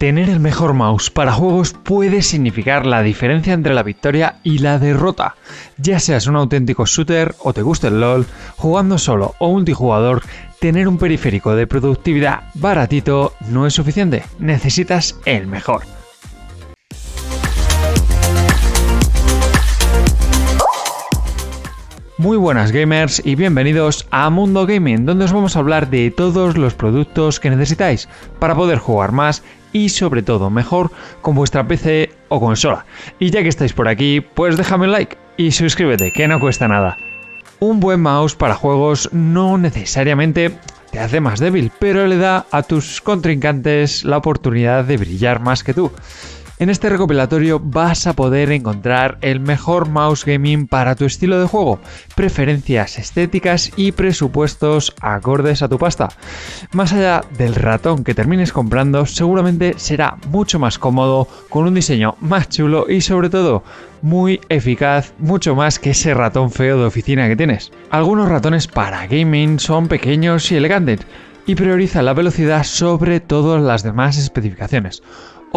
Tener el mejor mouse para juegos puede significar la diferencia entre la victoria y la derrota. Ya seas un auténtico shooter o te guste el LoL, jugando solo o multijugador, tener un periférico de productividad baratito no es suficiente, necesitas el mejor. Muy buenas gamers y bienvenidos a Mundo Gaming, donde os vamos a hablar de todos los productos que necesitáis para poder jugar más y sobre todo mejor con vuestra PC o consola. Y ya que estáis por aquí, pues déjame un like y suscríbete, que no cuesta nada. Un buen mouse para juegos no necesariamente te hace más débil, pero le da a tus contrincantes la oportunidad de brillar más que tú. En este recopilatorio vas a poder encontrar el mejor mouse gaming para tu estilo de juego, preferencias estéticas y presupuestos acordes a tu pasta. Más allá del ratón que termines comprando, seguramente será mucho más cómodo, con un diseño más chulo y sobre todo muy eficaz, mucho más que ese ratón feo de oficina que tienes. Algunos ratones para gaming son pequeños y elegantes y priorizan la velocidad sobre todas las demás especificaciones.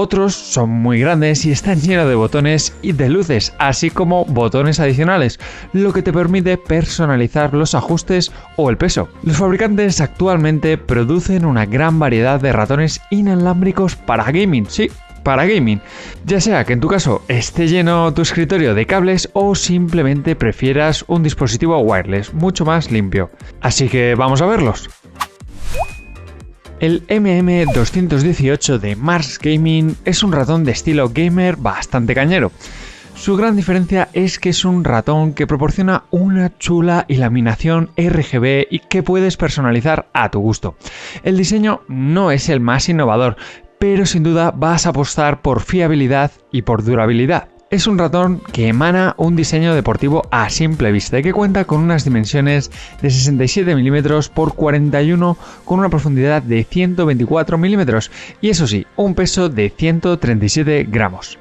Otros son muy grandes y están llenos de botones y de luces, así como botones adicionales, lo que te permite personalizar los ajustes o el peso. Los fabricantes actualmente producen una gran variedad de ratones inalámbricos para gaming, sí, para gaming, ya sea que en tu caso esté lleno tu escritorio de cables o simplemente prefieras un dispositivo wireless mucho más limpio. Así que vamos a verlos. El MM218 de Mars Gaming es un ratón de estilo gamer bastante cañero. Su gran diferencia es que es un ratón que proporciona una chula iluminación RGB y que puedes personalizar a tu gusto. El diseño no es el más innovador, pero sin duda vas a apostar por fiabilidad y por durabilidad. Es un ratón que emana un diseño deportivo a simple vista y que cuenta con unas dimensiones de 67 mm x 41 con una profundidad de 124 mm y eso sí, un peso de 137 gramos.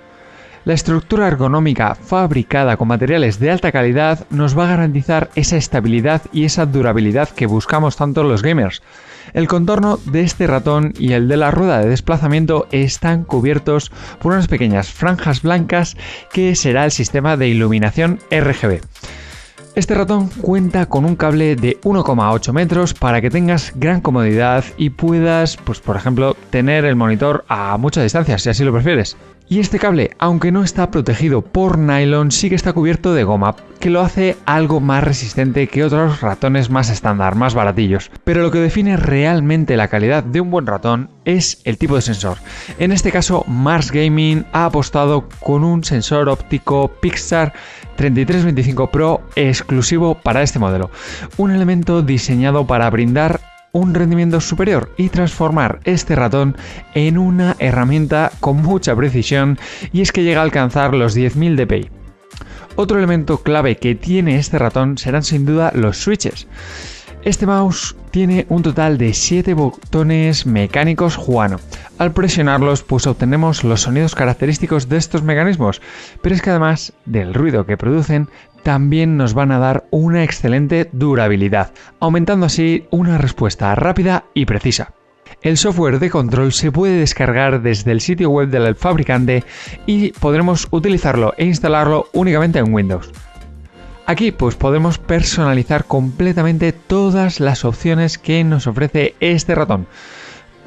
La estructura ergonómica fabricada con materiales de alta calidad nos va a garantizar esa estabilidad y esa durabilidad que buscamos tanto los gamers. El contorno de este ratón y el de la rueda de desplazamiento están cubiertos por unas pequeñas franjas blancas que será el sistema de iluminación RGB. Este ratón cuenta con un cable de 1,8 metros para que tengas gran comodidad y puedas, pues por ejemplo, tener el monitor a mucha distancia si así lo prefieres. Y este cable, aunque no está protegido por nylon, sí que está cubierto de goma, que lo hace algo más resistente que otros ratones más estándar, más baratillos. Pero lo que define realmente la calidad de un buen ratón es el tipo de sensor. En este caso, Mars Gaming ha apostado con un sensor óptico Pixar 3325 Pro exclusivo para este modelo. Un elemento diseñado para brindar un rendimiento superior y transformar este ratón en una herramienta con mucha precisión, y es que llega a alcanzar los 10.000 dpi. Otro elemento clave que tiene este ratón serán sin duda los switches. Este mouse tiene un total de 7 botones mecánicos Juano. Al presionarlos, pues obtenemos los sonidos característicos de estos mecanismos, pero es que además del ruido que producen, también nos van a dar una excelente durabilidad, aumentando así una respuesta rápida y precisa. El software de control se puede descargar desde el sitio web del fabricante y podremos utilizarlo e instalarlo únicamente en Windows. Aquí pues podemos personalizar completamente todas las opciones que nos ofrece este ratón.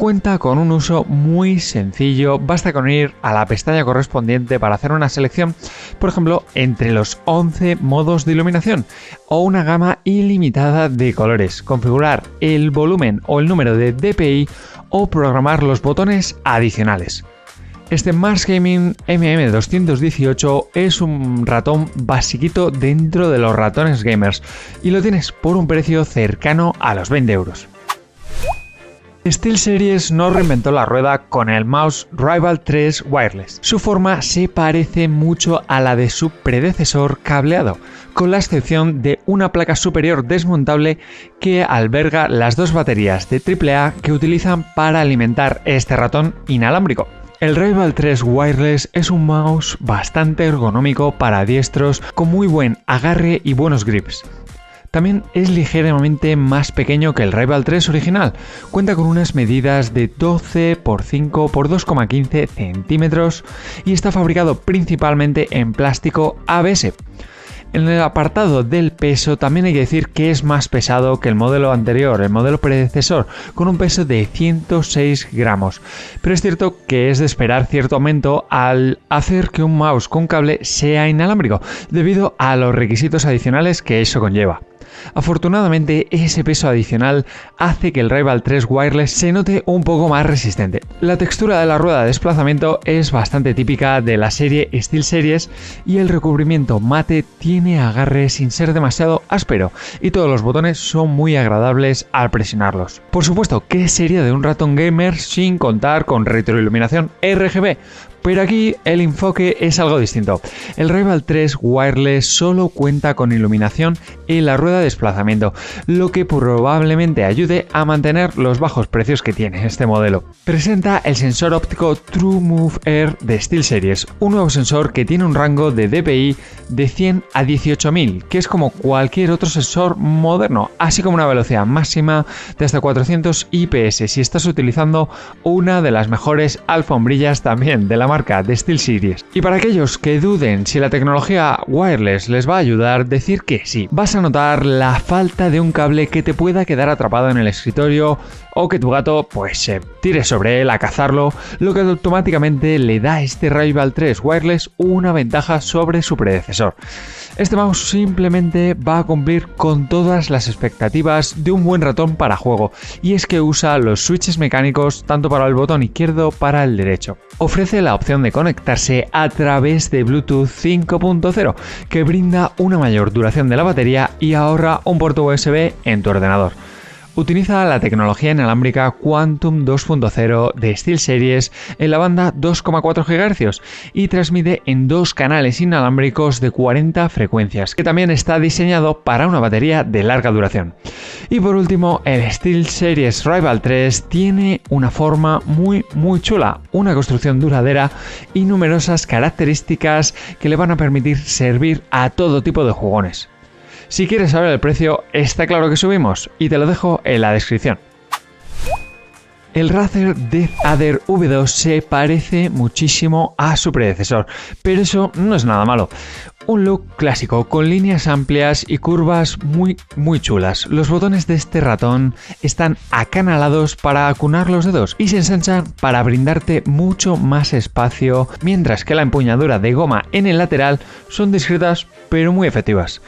Cuenta con un uso muy sencillo, basta con ir a la pestaña correspondiente para hacer una selección, por ejemplo, entre los 11 modos de iluminación o una gama ilimitada de colores, configurar el volumen o el número de dpi o programar los botones adicionales. Este Mars Gaming MM218 es un ratón basiquito dentro de los ratones gamers y lo tienes por un precio cercano a los 20 euros. SteelSeries no reinventó la rueda con el mouse Rival 3 Wireless. Su forma se parece mucho a la de su predecesor cableado, con la excepción de una placa superior desmontable que alberga las dos baterías de AAA que utilizan para alimentar este ratón inalámbrico. El Rival 3 Wireless es un mouse bastante ergonómico para diestros con muy buen agarre y buenos grips. También es ligeramente más pequeño que el Rival 3 original. Cuenta con unas medidas de 12 x 5 x 2,15 centímetros y está fabricado principalmente en plástico ABS. En el apartado del peso también hay que decir que es más pesado que el modelo anterior, el modelo predecesor, con un peso de 106 gramos. Pero es cierto que es de esperar cierto aumento al hacer que un mouse con cable sea inalámbrico, debido a los requisitos adicionales que eso conlleva. Afortunadamente, ese peso adicional hace que el Rival 3 Wireless se note un poco más resistente. La textura de la rueda de desplazamiento es bastante típica de la serie SteelSeries y el recubrimiento mate tiene agarre sin ser demasiado áspero y todos los botones son muy agradables al presionarlos. Por supuesto, ¿qué sería de un ratón gamer sin contar con retroiluminación RGB? Pero aquí el enfoque es algo distinto. El Rival 3 Wireless solo cuenta con iluminación en la rueda de desplazamiento, lo que probablemente ayude a mantener los bajos precios que tiene este modelo. Presenta el sensor óptico TrueMove Air de SteelSeries, un nuevo sensor que tiene un rango de DPI de 100 a 18.000, que es como cualquier otro sensor moderno, así como una velocidad máxima de hasta 400 IPS si estás utilizando una de las mejores alfombrillas también de la marca de SteelSeries. Y para aquellos que duden si la tecnología wireless les va a ayudar, decir que sí. Vas a notar la falta de un cable que te pueda quedar atrapado en el escritorio o que tu gato pues se tire sobre él a cazarlo, lo que automáticamente le da a este Rival 3 Wireless una ventaja sobre su predecesor. Este mouse simplemente va a cumplir con todas las expectativas de un buen ratón para juego, y es que usa los switches mecánicos tanto para el botón izquierdo para el derecho. Ofrece la opción de conectarse a través de Bluetooth 5.0, que brinda una mayor duración de la batería y ahorra un puerto USB en tu ordenador. Utiliza la tecnología inalámbrica Quantum 2.0 de SteelSeries en la banda 2,4 GHz y transmite en dos canales inalámbricos de 40 frecuencias, que también está diseñado para una batería de larga duración. Y por último, el SteelSeries Rival 3 tiene una forma muy chula, una construcción duradera y numerosas características que le van a permitir servir a todo tipo de jugones. Si quieres saber el precio, está claro que subimos y te lo dejo en la descripción. El Razer DeathAdder V2 se parece muchísimo a su predecesor, pero eso no es nada malo. Un look clásico con líneas amplias y curvas muy chulas. Los botones de este ratón están acanalados para acunar los dedos y se ensanchan para brindarte mucho más espacio, mientras que la empuñadura de goma en el lateral son discretas pero muy efectivas.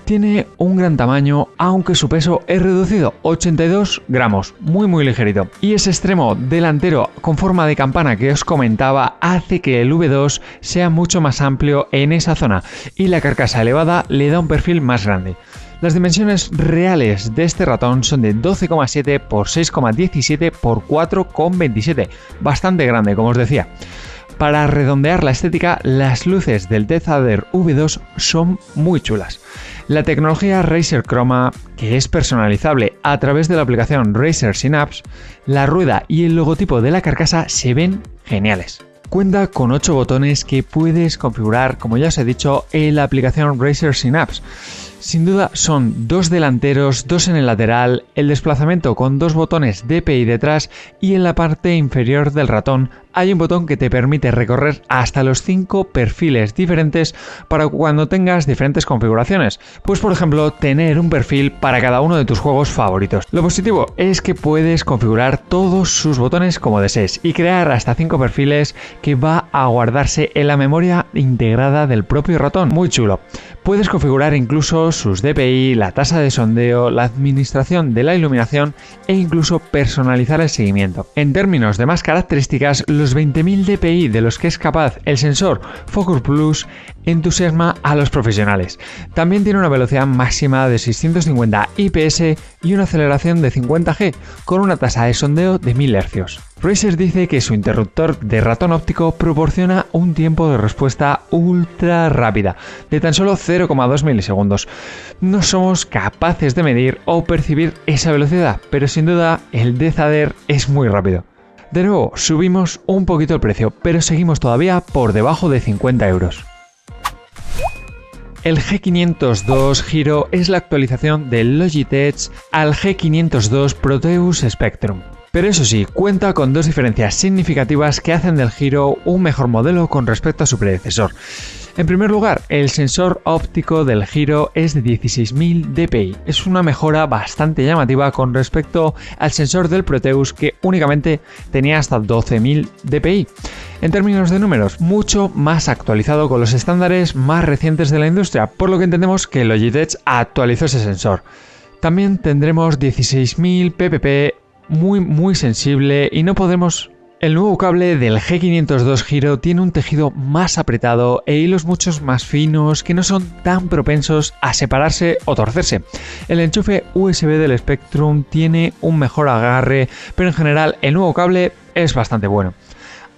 Tiene un gran tamaño, aunque su peso es reducido, 82 gramos, muy ligerito. Y ese extremo delantero con forma de campana que os comentaba hace que el V2 sea mucho más amplio en esa zona y la carcasa elevada le da un perfil más grande. Las dimensiones reales de este ratón son de 12,7 x 6,17 x 4,27, bastante grande como os decía. Para redondear la estética, las luces del DeathAdder V2 son muy chulas. La tecnología Razer Chroma, que es personalizable a través de la aplicación Razer Synapse, la rueda y el logotipo de la carcasa se ven geniales. Cuenta con 8 botones que puedes configurar, como ya os he dicho, en la aplicación Razer Synapse. Sin duda son 2 delanteros, 2 en el lateral, el desplazamiento con 2 botones DPI detrás y en la parte inferior del ratón hay un botón que te permite recorrer hasta los 5 perfiles diferentes para cuando tengas diferentes configuraciones. Pues por ejemplo, tener un perfil para cada uno de tus juegos favoritos. Lo positivo es que puedes configurar todos sus botones como desees y crear hasta 5 perfiles que va a guardarse en la memoria integrada del propio ratón. Muy chulo. Puedes configurar incluso sus DPI, la tasa de sondeo, la administración de la iluminación e incluso personalizar el seguimiento. En términos de más características, los 20.000 DPI de los que es capaz el sensor Focus Plus entusiasma a los profesionales. También tiene una velocidad máxima de 650 IPS y una aceleración de 50G con una tasa de sondeo de 1000 Hz. Razer dice que su interruptor de ratón óptico proporciona un tiempo de respuesta ultra rápida, de tan solo 0,2 milisegundos. No somos capaces de medir o percibir esa velocidad, pero sin duda el DeathAdder es muy rápido. De nuevo, subimos un poquito el precio, pero seguimos todavía por debajo de 50 euros. El G502 Hero es la actualización del Logitech al G502 Proteus Spectrum. Pero eso sí, cuenta con dos diferencias significativas que hacen del Hero un mejor modelo con respecto a su predecesor. En primer lugar, el sensor óptico del Hero es de 16.000 dpi. Es una mejora bastante llamativa con respecto al sensor del Proteus, que únicamente tenía hasta 12.000 dpi. En términos de números, mucho más actualizado con los estándares más recientes de la industria, por lo que entendemos que Logitech actualizó ese sensor. También tendremos 16.000 ppp, muy sensible, y no podremos... El nuevo cable del G502 Hero tiene un tejido más apretado e hilos muchos más finos que no son tan propensos a separarse o torcerse. El enchufe USB del Spectrum tiene un mejor agarre, pero en general el nuevo cable es bastante bueno.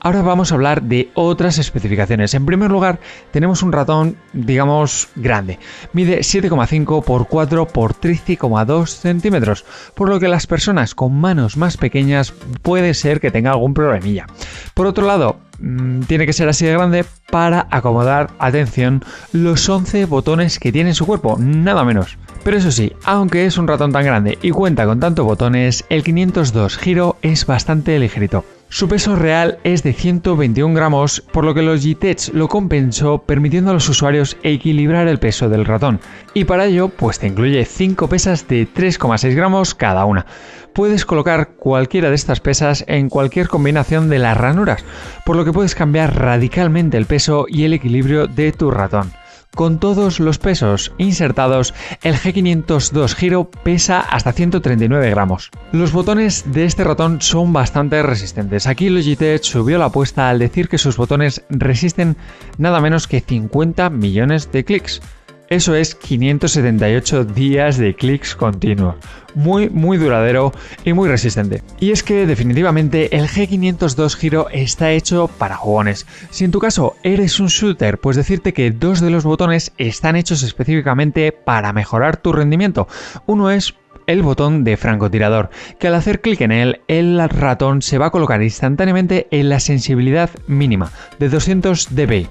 Ahora vamos a hablar de otras especificaciones. En primer lugar, tenemos un ratón, digamos, grande. Mide 7,5 x 4 x 13,2 centímetros, por lo que las personas con manos más pequeñas puede ser que tenga algún problemilla. Por otro lado, tiene que ser así de grande para acomodar, atención, los 11 botones que tiene en su cuerpo, nada menos. Pero eso sí, aunque es un ratón tan grande y cuenta con tantos botones, el 502 Hero es bastante ligerito. Su peso real es de 121 gramos, por lo que Logitech lo compensó permitiendo a los usuarios equilibrar el peso del ratón. Y para ello, pues te incluye 5 pesas de 3,6 gramos cada una. Puedes colocar cualquiera de estas pesas en cualquier combinación de las ranuras, por lo que puedes cambiar radicalmente el peso y el equilibrio de tu ratón. Con todos los pesos insertados, el G502 Hero pesa hasta 139 gramos. Los botones de este ratón son bastante resistentes. Aquí Logitech subió la apuesta al decir que sus botones resisten nada menos que 50 millones de clics. Eso es 578 días de clics continuos. Muy duradero y muy resistente. Y es que definitivamente el G502 Hero está hecho para jugones. Si en tu caso eres un shooter, pues decirte que dos de los botones están hechos específicamente para mejorar tu rendimiento. Uno es el botón de francotirador, que al hacer clic en él, el ratón se va a colocar instantáneamente en la sensibilidad mínima de 200 dpi.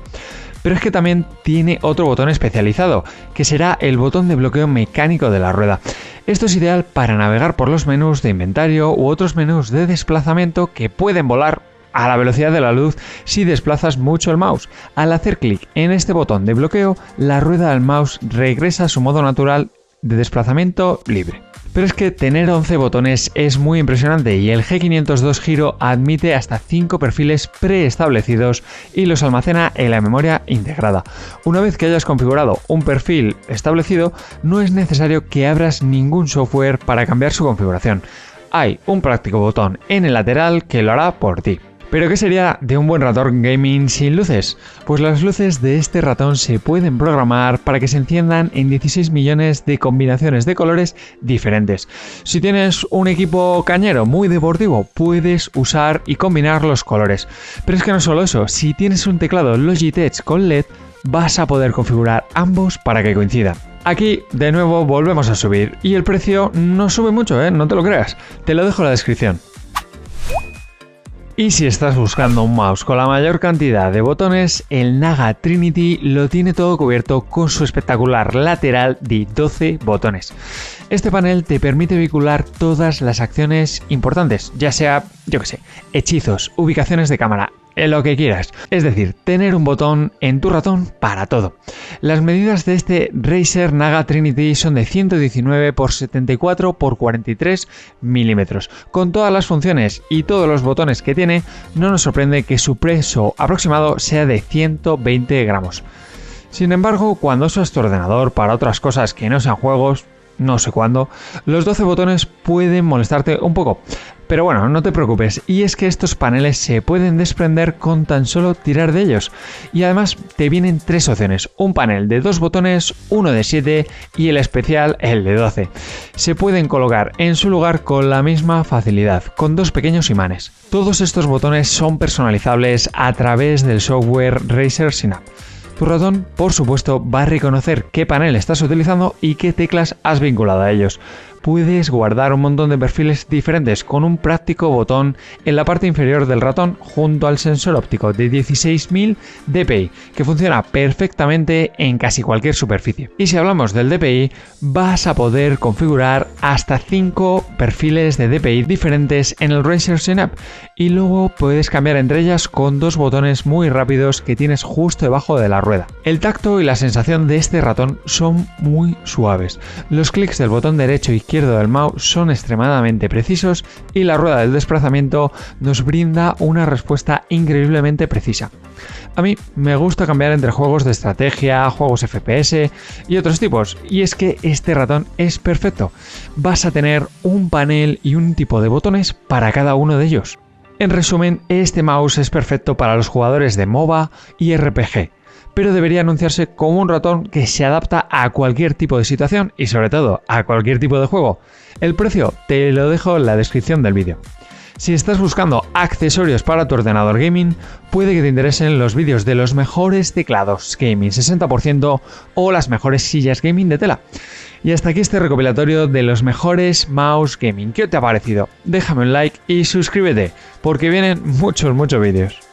Pero es que también tiene otro botón especializado, que será el botón de bloqueo mecánico de la rueda. Esto es ideal para navegar por los menús de inventario u otros menús de desplazamiento que pueden volar a la velocidad de la luz si desplazas mucho el mouse. Al hacer clic en este botón de bloqueo, la rueda del mouse regresa a su modo natural de desplazamiento libre. Pero es que tener 11 botones es muy impresionante y el G502 Hero admite hasta 5 perfiles preestablecidos y los almacena en la memoria integrada. Una vez que hayas configurado un perfil establecido, no es necesario que abras ningún software para cambiar su configuración. Hay un práctico botón en el lateral que lo hará por ti. ¿Pero qué sería de un buen ratón gaming sin luces? Pues las luces de este ratón se pueden programar para que se enciendan en 16 millones de combinaciones de colores diferentes. Si tienes un equipo cañero muy deportivo, puedes usar y combinar los colores. Pero es que no solo eso, si tienes un teclado Logitech con LED, vas a poder configurar ambos para que coincidan. Aquí, de nuevo, volvemos a subir. Y el precio no sube mucho, no te lo creas. Te lo dejo en la descripción. Y si estás buscando un mouse con la mayor cantidad de botones, el Naga Trinity lo tiene todo cubierto con su espectacular lateral de 12 botones. Este panel te permite vincular todas las acciones importantes, ya sea, hechizos, ubicaciones de cámara, lo que quieras. Es decir, tener un botón en tu ratón para todo. Las medidas de este Razer Naga Trinity son de 119 x 74 x 43 milímetros. Con todas las funciones y todos los botones que tiene, no nos sorprende que su peso aproximado sea de 120 gramos. Sin embargo, cuando usas tu ordenador para otras cosas que no sean juegos, no sé cuándo, los 12 botones pueden molestarte un poco. Pero bueno, no te preocupes, y es que estos paneles se pueden desprender con tan solo tirar de ellos. Y además te vienen 3 opciones, un panel de 2 botones, uno de 7 y el especial, el de 12. Se pueden colocar en su lugar con la misma facilidad, con 2 pequeños imanes. Todos estos botones son personalizables a través del software Razer Synapse. Tu ratón, por supuesto, va a reconocer qué panel estás utilizando y qué teclas has vinculado a ellos. puedes guardar un montón de perfiles diferentes con un práctico botón en la parte inferior del ratón junto al sensor óptico de 16.000 dpi, que funciona perfectamente en casi cualquier superficie. Y si hablamos del DPI, vas a poder configurar hasta 5 perfiles de DPI diferentes en el Razer Synapse y luego puedes cambiar entre ellas con 2 botones muy rápidos que tienes justo debajo de la rueda. El tacto y la sensación de este ratón son muy suaves. Los clics del botón derecho e izquierdo del mouse son extremadamente precisos y la rueda del desplazamiento nos brinda una respuesta increíblemente precisa. A mí me gusta cambiar entre juegos de estrategia, juegos FPS y otros tipos, y es que este ratón es perfecto. Vas a tener un panel y un tipo de botones para cada uno de ellos. En resumen, este mouse es perfecto para los jugadores de MOBA y RPG, pero debería anunciarse como un ratón que se adapta a cualquier tipo de situación y sobre todo a cualquier tipo de juego. El precio te lo dejo en la descripción del vídeo. Si estás buscando accesorios para tu ordenador gaming, puede que te interesen los vídeos de los mejores teclados gaming 60% o las mejores sillas gaming de tela. Y hasta aquí este recopilatorio de los mejores mouse gaming. ¿Qué te ha parecido? Déjame un like y suscríbete, porque vienen muchos vídeos.